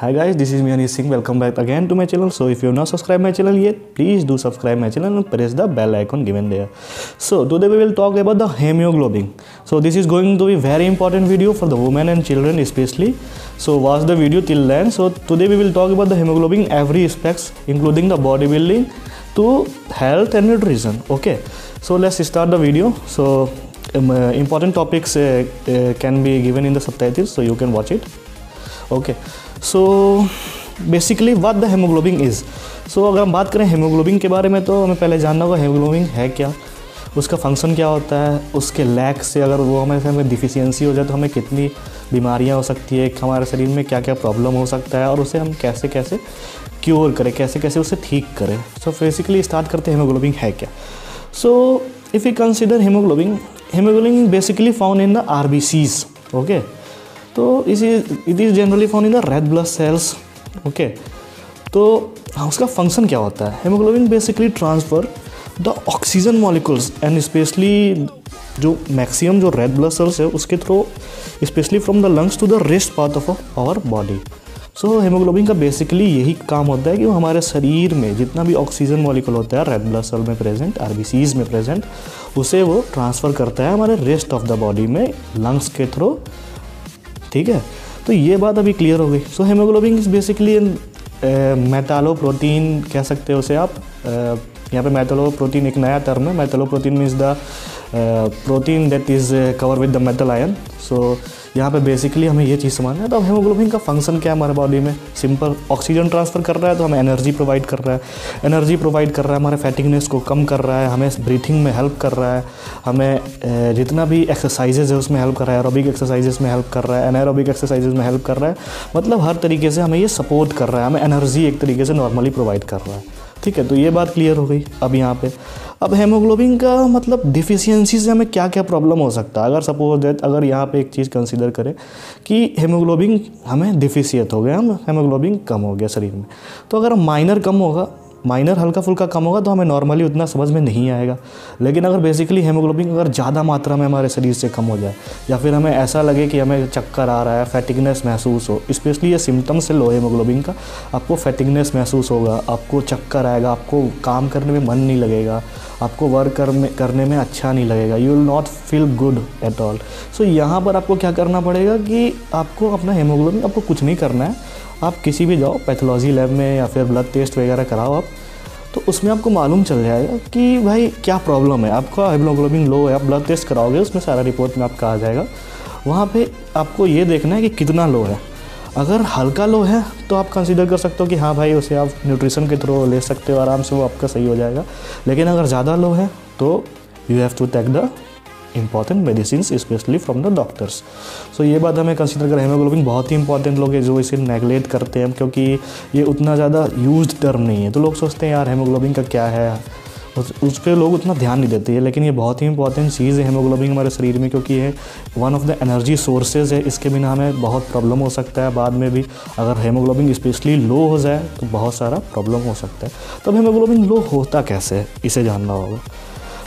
Hi guys, this is me Anish Singh. Welcome back again to my channel. So if you have not subscribed my channel yet, please do subscribe my channel and press the bell icon given there. So today we will talk about the hemoglobin. So this is going to be very important video for the women and children especially. So watch the video till then. So today we will talk about the hemoglobin every aspects including the bodybuilding to health and nutrition. Okay. So let's start the video. So important topics can be given in the subtitles so you can watch it. Okay. So basically what the haemoglobin is. So अगर हम बात करें haemoglobin के बारे में तो हमें पहले जानना होगा हेमोग्लोबिन है क्या, उसका फंक्शन क्या होता है, उसके लैक से अगर वो हमें डिफिशियंसी हो जाए तो हमें कितनी बीमारियां हो सकती है, हमारे शरीर में क्या क्या प्रॉब्लम हो सकता है और उसे हम कैसे कैसे क्योर करें, कैसे कैसे उसे ठीक करें. सो बेसिकली स्टार्ट करते हैं हेमोग्लोबिन है क्या. So if you consider haemoglobin basically found in the RBCs. Okay. तो it is generally found in the red blood cells. Okay. तो उसका फंक्शन क्या होता है. Haemoglobin basically transfer the oxygen molecules and specially जो maximum जो red blood cells है उसके through specially from the lungs to the rest part of our body. So haemoglobin का बेसिकली यही काम होता है कि वो हमारे शरीर में जितना भी ऑक्सीजन मॉलिक्यूल होता है रेड ब्लड सेल में प्रेजेंट, RBCs में प्रेजेंट, उसे वो ट्रांसफ़र करता है हमारे रेस्ट ऑफ द बॉडी में लंग्स के थ्रू. ठीक है. तो ये बात अभी क्लियर हो गई. सो हेमोग्लोबिन इज़ बेसिकली मेटालोप्रोटीन कह सकते हो उसे आप. यहाँ पे मेटालोप्रोटीन एक नया टर्म है. Metalloprotein means the protein that is cover with the metal ion. So यहाँ पे बेसिकली हमें ये चीज़ समझना है. तो अब हेमोग्लोबिन का फंक्शन क्या है हमारे बॉडी में. सिंपल ऑक्सीजन ट्रांसफ़र कर रहा है तो हमें एनर्जी प्रोवाइड कर रहा है. एनर्जी प्रोवाइड कर रहा है हमारे फैटिगनेस को कम कर रहा है, हमें ब्रीथिंग में हेल्प कर रहा है, हमें जितना भी एक्सरसाइजेज है उसमें हेल्प कर रहा है, एरोबिक एक्सरसाइजेज में हेल्प कर रहा है, एनारोबिक एक्सरसाइजेज में हेल्प कर रहा है. मतलब हर तरीके से हमें ये सपोर्ट कर रहा है, हमें एनर्जी एक तरीके से नॉर्मली प्रोवाइड कर रहा है. ठीक है. तो ये बात क्लियर हो गई. अब यहाँ पे अब हेमोग्लोबिन का मतलब डिफिशियंसी से हमें क्या क्या प्रॉब्लम हो सकता है. अगर सपोज दैट अगर यहाँ पे एक चीज़ कंसीडर करें कि हेमोग्लोबिन हमें डिफिशियंट हो गया, हम हेमोग्लोबिन कम हो गया शरीर में, तो अगर माइनर कम होगा, माइनर हल्का फुल्का कम होगा तो हमें नॉर्मली उतना समझ में नहीं आएगा. लेकिन अगर बेसिकली हेमोग्लोबिन अगर ज़्यादा मात्रा में हमारे शरीर से कम हो जाए या फिर हमें ऐसा लगे कि हमें चक्कर आ रहा है, फैटिगनेस महसूस हो, स्पेशली ये सिम्टम्स है लो हेमोग्लोबिन का, आपको फैटिगनेस महसूस होगा, आपको चक्कर आएगा, आपको काम करने में मन नहीं लगेगा, आपको वर्क करने में अच्छा नहीं लगेगा, you will not feel good at all. So यहाँ पर आपको क्या करना पड़ेगा कि आपको अपना हेमोग्लोबिन, आपको कुछ नहीं करना है, आप किसी भी जाओ पैथोलॉजी लैब में या फिर ब्लड टेस्ट वगैरह कराओ आप, तो उसमें आपको मालूम चल जाएगा कि भाई क्या प्रॉब्लम है. आपका हेमोग्लोबिन लो है, आप ब्लड टेस्ट कराओगे उसमें सारा रिपोर्ट में आपका आ जाएगा. वहाँ पे आपको ये देखना है कि कितना लो है. अगर हल्का लो है तो आप कंसीडर कर सकते हो कि हाँ भाई उसे आप न्यूट्रिशन के थ्रू ले सकते हो, आराम से वो आपका सही हो जाएगा. लेकिन अगर ज़्यादा लो है तो you have to take the important medicine specially from the doctors. So ये बात हमें कंसीडर करें. हेमोग्लोबिन बहुत ही इंपॉर्टेंट लोग हैं जो इसे नेगलेक्ट करते हैं क्योंकि ये उतना ज़्यादा यूज्ड टर्म नहीं है. तो लोग सोचते हैं यार हेमोग्लोबिन का क्या है, उस पर लोग उतना ध्यान नहीं देते हैं. लेकिन ये बहुत ही इंपॉर्टेंट चीज़ है हेमोग्लोबिन हमारे शरीर में, क्योंकि ये one of the energy sources है. इसके बिना हमें बहुत प्रॉब्लम हो सकता है बाद में भी. अगर हेमोग्लोबिन स्पेशली लो हो जाए तो बहुत सारा प्रॉब्लम हो सकता है. तो हेमोग्लोबिन लो होता कैसे है इसे जानना होगा.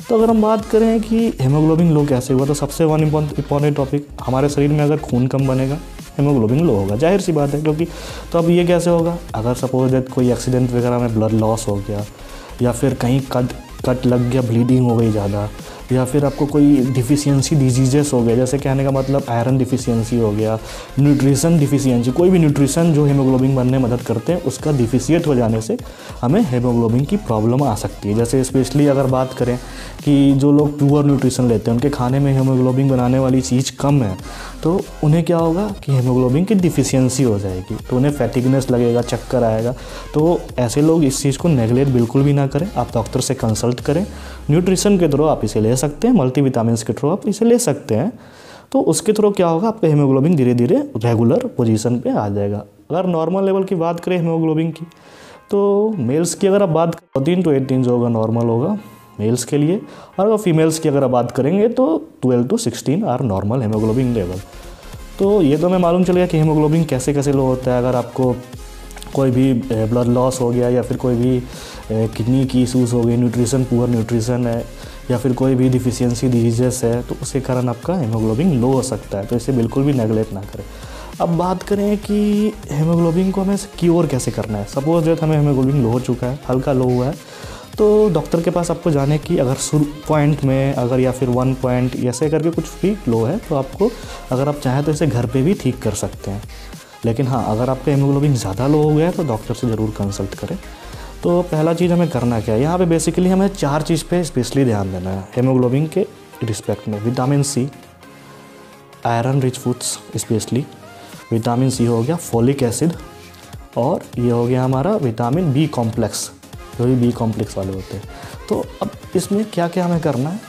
तो अगर हम बात करें कि हेमोग्लोबिन लो कैसे हुआ, तो सबसे वन इम्पॉर्टेंट टॉपिक, हमारे शरीर में अगर खून कम बनेगा हेमोग्लोबिन लो होगा, जाहिर सी बात है. क्योंकि तो अब ये कैसे होगा, अगर सपोज दैट कोई एक्सीडेंट वगैरह में ब्लड लॉस हो गया या फिर कहीं कट लग गया, ब्लीडिंग हो गई ज़्यादा, या फिर आपको कोई डिफिशियंसी डिजीजेस हो गए, जैसे कहने का मतलब आयरन डिफिशियंसी हो गया, न्यूट्रिशन डिफिशियंसी, कोई भी न्यूट्रिशन जो हेमोग्लोबिन बनने में मदद करते हैं उसका डिफिशियंट हो जाने से हमें हेमोग्लोबिन की प्रॉब्लम आ सकती है. जैसे स्पेशली अगर बात करें कि जो लोग प्योर न्यूट्रिशन लेते हैं उनके खाने में हेमोग्लोबिन बनाने वाली चीज़ कम है, तो उन्हें क्या होगा कि हेमोग्लोबिन की डिफिशियंसी हो जाएगी, तो उन्हें फैटिगनेस लगेगा, चक्कर आएगा. तो ऐसे लोग इस चीज़ को नेगलेक्ट बिल्कुल भी ना करें. आप डॉक्टर से कंसल्ट करें. न्यूट्रिशन के थ्रू आप इसे ले सकते हैं, मल्टीविटामिन के थ्रू आप इसे ले सकते हैं. तो उसके थ्रू क्या होगा, आपका हेमोग्लोबिन धीरे धीरे रेगुलर पोजीशन पे आ जाएगा. अगर नॉर्मल लेवल की बात करें हेमोग्लोबिन की, तो मेल्स की अगर आप बात करें 14 to 18 जो होगा नॉर्मल होगा मेल्स के लिए, और अगर फीमेल्स की अगर आप बात करेंगे तो 12 to 16 are normal haemoglobin level. तो ये तो हमें मालूम चल गया कि हेमोग्लोबिन कैसे कैसे लो होता है. अगर आपको कोई भी ब्लड लॉस हो गया या फिर कोई भी किडनी की इशूज़ हो गई, न्यूट्रिशन पुअर न्यूट्रिशन है, या फिर कोई भी डिफिशियंसी डिजीजेस है, तो उसके कारण आपका हेमोग्लोबिन लो हो सकता है. तो इसे बिल्कुल भी नेगलेक्ट ना करें. अब बात करें कि हेमोग्लोबिन को हमें क्योर कैसे करना है। सपोज जो हमें हेमोग्लोबिन लो हो चुका है, हल्का लो हुआ है, तो डॉक्टर के पास आपको जाने की, अगर शुरू पॉइंट में अगर या फिर 1 पॉइंट ऐसे करके कुछ भी लो है तो आपको, अगर आप चाहें तो इसे घर पे भी ठीक कर सकते हैं। लेकिन हाँ, अगर आपका हेमोग्लोबिन ज़्यादा लो हो गया है तो डॉक्टर से ज़रूर कंसल्ट करें। तो पहला चीज़ हमें करना क्या है, यहाँ पे बेसिकली हमें 4 चीज़ पे स्पेशली ध्यान देना है हेमोग्लोबिन के रिस्पेक्ट में। Vitamin C, iron rich foods specially, vitamin C हो गया, फोलिक एसिड, और ये हो गया हमारा विटामिन बी कॉम्प्लेक्स, जो भी बी कॉम्प्लेक्स वाले होते हैं। तो अब इसमें क्या क्या हमें करना है,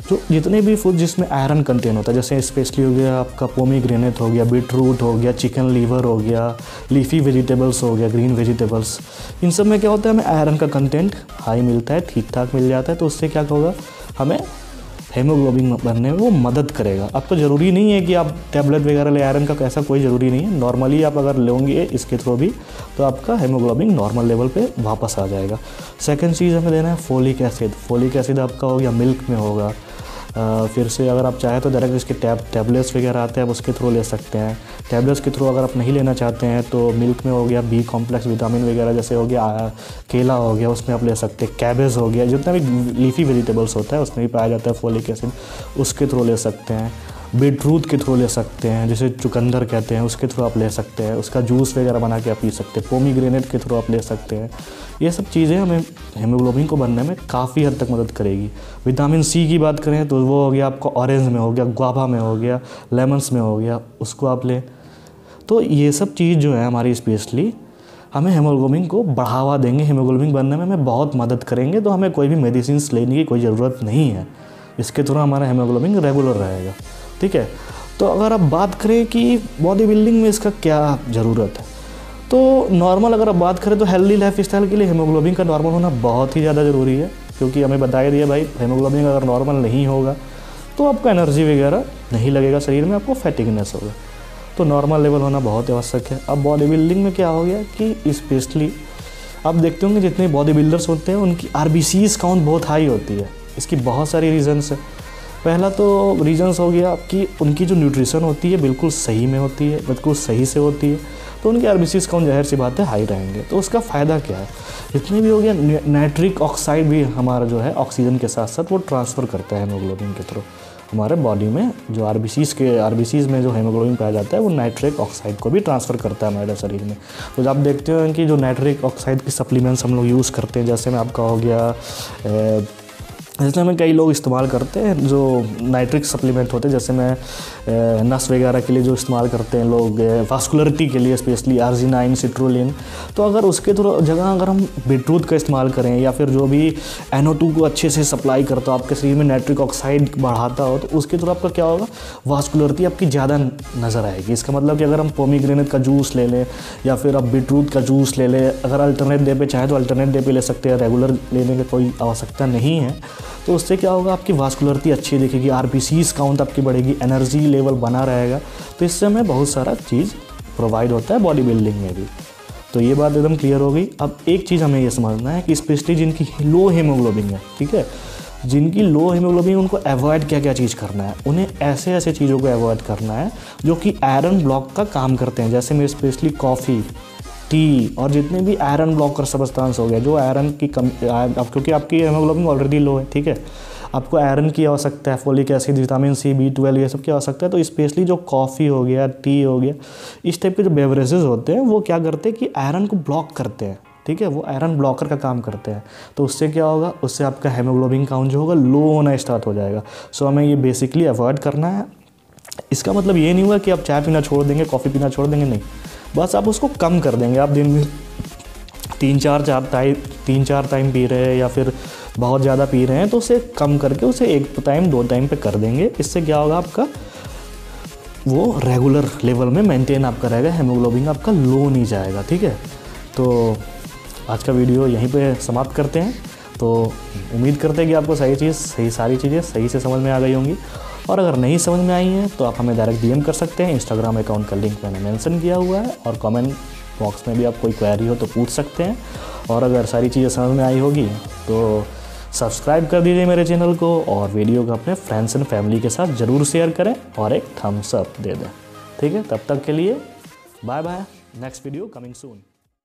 जो जितने भी फूड जिसमें आयरन कंटेन होता है, जैसे स्पेशली हो गया आपका पोमीग्रेनेट हो गया, बीटरूट हो गया, चिकन लीवर हो गया, लीफी वेजिटेबल्स हो गया, ग्रीन वेजिटेबल्स, इन सब में क्या होता है, हमें आयरन का कंटेंट हाई मिलता है, ठीक ठाक मिल जाता है। तो उससे क्या होगा, हमें हेमोग्लोबिन बनने में वो मदद करेगा। अब तो ज़रूरी नहीं है कि आप टैबलेट वगैरह ले, आयरन का ऐसा कोई ज़रूरी नहीं है। नॉर्मली आप अगर लेंगे इसके थ्रू भी तो आपका हेमोग्लोबिन नॉर्मल लेवल पे वापस आ जाएगा। सेकंड चीज़ हमें देना है फोलिक एसिड। फोलिक एसिड आपका हो गया मिल्क में होगा, फिर से अगर आप चाहें तो डायरेक्ट इसके टैबलेट्स वगैरह आते हैं, आप उसके थ्रू ले सकते हैं। टैबलेट्स के थ्रू अगर आप नहीं लेना चाहते हैं तो मिल्क में हो गया बी कॉम्प्लेक्स विटामिन वगैरह, जैसे हो गया केला हो गया, उसमें आप ले सकते हैं। कैबेज हो गया, जितना भी लीफी वेजिटेबल्स होता है उसमें भी पाया जाता है फोलिक एसिड, उसके थ्रू ले सकते हैं। बीटरूट के थ्रू ले सकते हैं, जिसे चुकंदर कहते हैं, उसके थ्रू आप ले सकते हैं। उसका जूस वगैरह बना के आप पी सकते हैं। पोमीग्रेनेट के थ्रू आप ले सकते हैं। ये सब चीज़ें हमें हेमोग्लोबिन को बनने में काफ़ी हद तक मदद करेगी। विटामिन सी की बात करें तो वो हो गया आपका ऑरेंज में हो गया, गुआवा में हो गया, लेमन्स में हो गया, उसको आप लें। तो ये सब चीज़ जो है हमारी स्पेशली हमें हेमोग्लोबिन को बढ़ावा देंगे, हेमोग्लोबिन बनने में हमें बहुत मदद करेंगे। तो हमें कोई भी मेडिसिन लेने की कोई ज़रूरत नहीं है, इसके थ्रू हमारा हेमोग्लोबिन रेगुलर रहेगा। ठीक है। तो अगर आप बात करें कि बॉडी बिल्डिंग में इसका क्या ज़रूरत है, तो नॉर्मल अगर आप बात करें तो हेल्दी लाइफ स्टाइल के लिए हेमोग्लोबिन का नॉर्मल होना बहुत ही ज़्यादा ज़रूरी है। क्योंकि हमें बताया दिया भाई, हेमोग्लोबिन अगर नॉर्मल नहीं होगा तो आपका एनर्जी वगैरह नहीं लगेगा शरीर में, आपको फैटिगनेस होगा। तो नॉर्मल लेवल होना बहुत आवश्यक है। अब बॉडी बिल्डिंग में क्या हो गया कि स्पेशली आप देखते होंगे जितने बॉडी बिल्डर्स होते हैं उनकी RBCs काउंट बहुत हाई होती है। इसकी बहुत सारी रीजंस है। पहला तो रीजंस हो गया कि उनकी जो न्यूट्रिशन होती है बिल्कुल सही में होती है, बिल्कुल सही से होती है, तो उनकी RBCs काउंट ज़ाहिर सी बात है हाई रहेंगे। तो उसका फ़ायदा क्या है, जितने भी हो गया नाइट्रिक ऑक्साइड भी हमारा जो है ऑक्सीजन के साथ साथ वो ट्रांसफ़र करता है हेमोग्लोबिन के थ्रू हमारे बॉडी में। जो RBCs में जो हेमोग्लोबिन पाया जाता है वो नाइट्रिक ऑक्साइड को भी ट्रांसफ़र करता है हमारे शरीर में। तो जब आप देखते हो कि जो नाइट्रिक ऑक्साइड की सप्लीमेंट्स हम लोग यूज़ करते हैं, जैसे में आपका हो गया जैसे हमें कई लोग इस्तेमाल करते हैं जो नाइट्रिक सप्लीमेंट होते हैं, जैसे मैं नस वगैरह के लिए जो इस्तेमाल करते हैं लोग, वास्कुलरिटी के लिए स्पेशली आर्जिनाइन, सिट्रोलिन। तो अगर उसके थ्रू जगह अगर हम बीटरूट का इस्तेमाल करें या फिर जो भी NO2 को अच्छे से सप्लाई करता हो, आपके शरीर में नाइट्रिक ऑक्साइड बढ़ाता हो, तो उसके थ्रू आपका क्या होगा, वास्कुलरिटी आपकी ज़्यादा नज़र आएगी। इसका मतलब कि अगर हम पोमीग्रेनेट का जूस ले लें या फिर आप बीटरूट का जूस ले लें, अगर अल्टरनेट डे पे चाहे तो अल्टरनेट डे पे ले सकते हैं, रेगुलर लेने की कोई आवश्यकता नहीं है। तो उससे क्या होगा, आपकी वास्कुलरिटी अच्छी दिखेगी, RBCs काउंट आपकी बढ़ेगी, एनर्जी लेवल बना रहेगा। तो इससे हमें बहुत सारा चीज़ प्रोवाइड होता है बॉडी बिल्डिंग में भी। तो ये बात एकदम क्लियर हो गई। अब एक चीज़ हमें ये समझना है कि स्पेशली जिनकी लो हेमोग्लोबिन है, ठीक है, जिनकी लो हेमोग्लोबिन उनको अवॉइड क्या क्या चीज़ करना है, उन्हें ऐसे ऐसे चीज़ों को अवॉइड करना है जो कि आयरन ब्लॉक का काम करते हैं। जैसे मैं स्पेशली कॉफ़ी, टी और जितने भी आयरन ब्लॉकर सब्सटेंस हो गया जो आयरन की कम, क्योंकि आपकी हेमोग्लोबिन ऑलरेडी लो है, ठीक है, आपको आयरन की आवश्यकता है, folic acid, vitamin C, B12 ये सब की आवश्यकता है। तो स्पेशली जो कॉफ़ी हो गया, टी हो गया, इस टाइप के जो बेवरेजेस होते हैं वो क्या करते हैं कि आयरन को ब्लॉक करते हैं, ठीक है, वो आयरन ब्लॉकर का काम करते हैं। तो उससे क्या होगा, उससे आपका हेमोग्लोबिन काउंट जो होगा लो होना स्टार्ट हो जाएगा। सो हमें ये बेसिकली अवॉइड करना है। इसका मतलब ये नहीं हुआ कि आप चाय पीना छोड़ देंगे, कॉफ़ी पीना छोड़ देंगे, नहीं, बस आप उसको कम कर देंगे। आप दिन में 3-4 टाइम पी रहे हैं या फिर बहुत ज़्यादा पी रहे हैं तो उसे कम करके उसे 1 टाइम 2 टाइम पे कर देंगे। इससे क्या होगा, आपका वो रेगुलर लेवल में मेंटेन आपका रहेगा, हेमोग्लोबिन आपका लो नहीं जाएगा। ठीक है, तो आज का वीडियो यहीं पे समाप्त करते हैं। तो उम्मीद करते हैं कि आपको सारी चीज़ें सही से समझ में आ गई होंगी। और अगर नहीं समझ में आई हैं तो आप हमें डायरेक्ट DM कर सकते हैं। इंस्टाग्राम अकाउंट का लिंक मैंने मेंशन किया हुआ है और कमेंट बॉक्स में भी आप कोई क्वेरी हो तो पूछ सकते हैं। और अगर सारी चीज़ें समझ में आई होगी तो सब्सक्राइब कर दीजिए मेरे चैनल को और वीडियो को अपने फ्रेंड्स एंड फैमिली के साथ ज़रूर शेयर करें और एक थम्स अप दे दें। ठीक है, तब तक के लिए bye bye, next video coming सून।